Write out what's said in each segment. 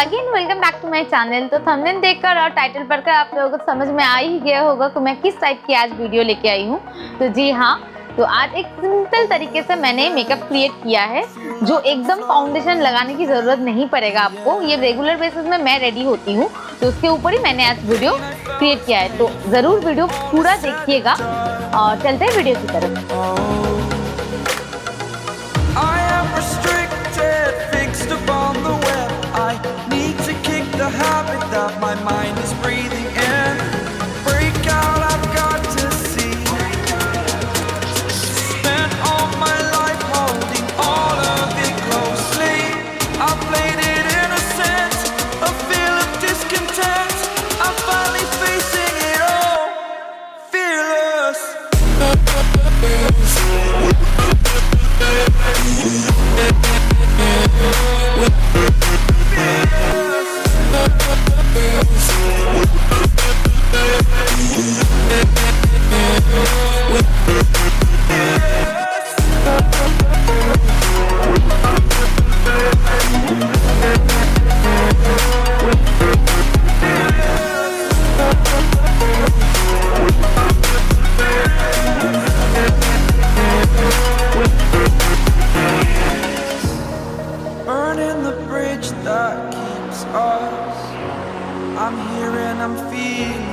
Again welcome back to my channel. तो thumbnail देखकर और टाइटल पढ़कर आप लोगों को समझ में आ ही गया होगा कि मैं किस टाइप की आज वीडियो लेके आई हूँ। तो जी हाँ, तो आज एक सिंपल तरीके से मैंने मेकअप क्रिएट किया है जो एकदम फाउंडेशन लगाने की ज़रूरत नहीं पड़ेगा आपको। ये रेगुलर बेसिस में मैं रेडी होती हूँ, तो उसके ऊपर ही मैंने आज वीडियो क्रिएट किया है। तो ज़रूर वीडियो पूरा देखिएगा और चलते हैं वीडियो की तरफ। The habit that my mind is breathing in. Break out, I've got to see. Spent all my life holding all of it closely. I played it innocent, a feel of discontent. I'm finally facing it all, fearless. Burning the bridge that keeps us. I'm here and I'm feeling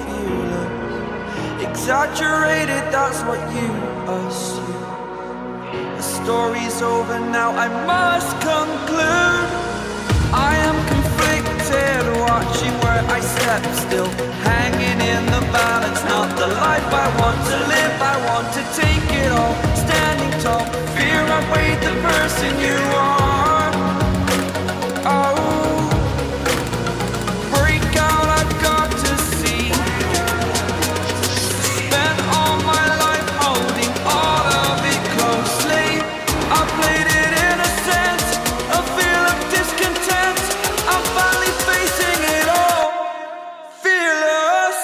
fearless. Exaggerated, that's what you assume. The story's over now, I must conclude. I am conflicted, watching where I step still, hanging in the balance. Not the life I want to live, I want to take it all. Standing tall, fear I weighed the person you are. Oh, break out, I've got to see. Spent all my life holding all of it closely. I played it innocent, a feel of discontent. I'm finally facing it all, fearless.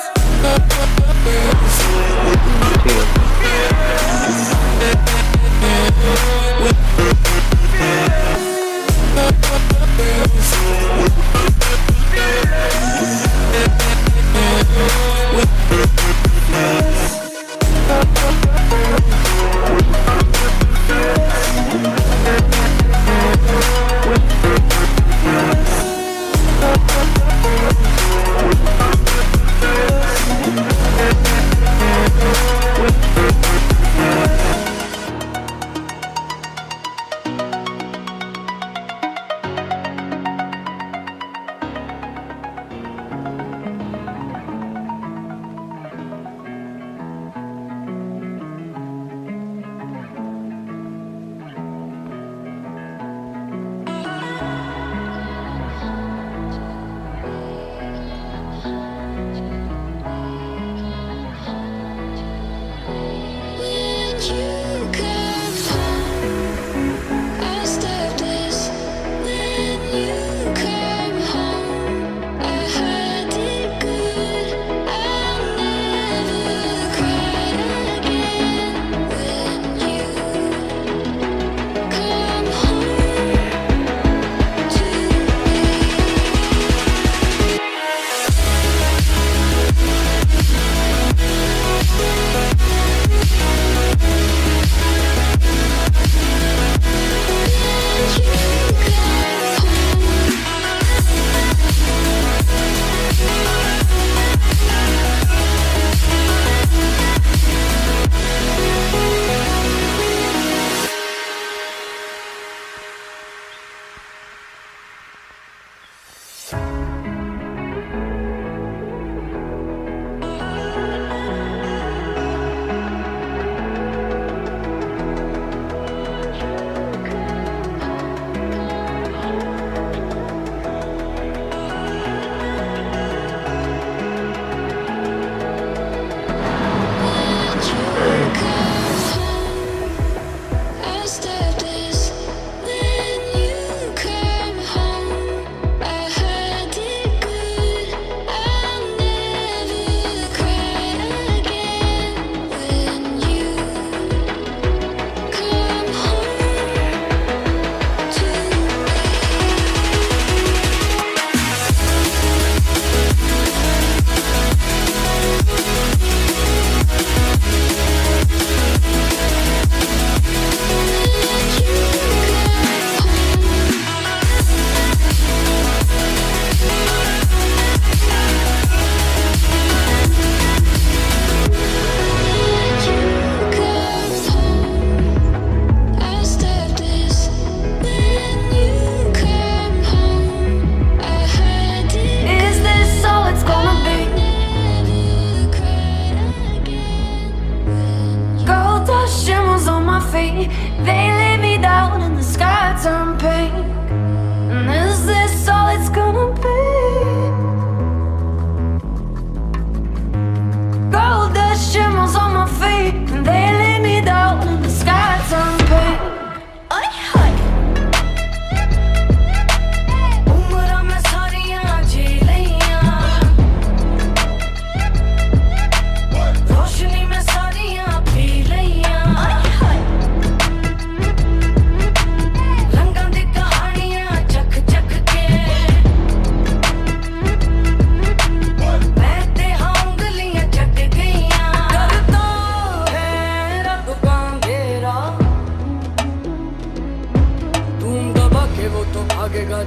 They lay me down and the sky turned pink. And is this all it's gonna be? Gold dust shimmers on my feet, and they lay me down and the sky turned pink.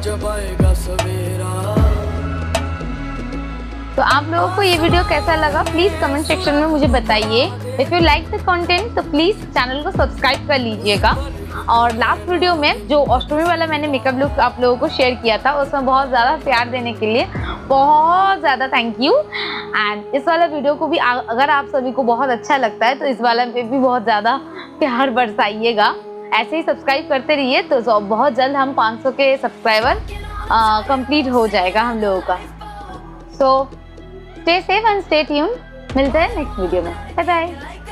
जब आएगा सवेरा। तो आप लोगों को ये video कैसा लगा please comment section में मुझे बताइए। If you like the content तो प्लीज चैनल को सब्सक्राइब कर लीजिएगा। और लास्ट वीडियो में जो अष्टमी वाला मैंने मेकअप लुक आप लोगों को शेयर किया था उसमें बहुत ज़्यादा प्यार देने के लिए बहुत ज़्यादा थैंक यू। एंड इस वाला वीडियो को भी अगर आप सभी को बहुत अच्छा लगता है तो इस वाला पे भी बहुत ज़्यादा प्यार बरसाइएगा। ऐसे ही सब्सक्राइब करते रहिए तो बहुत जल्द हम 500 के सब्सक्राइबर कंप्लीट हो जाएगा हम लोगों का। So stay safe and stay tuned. मिलते हैं नेक्स्ट वीडियो में। Bye bye.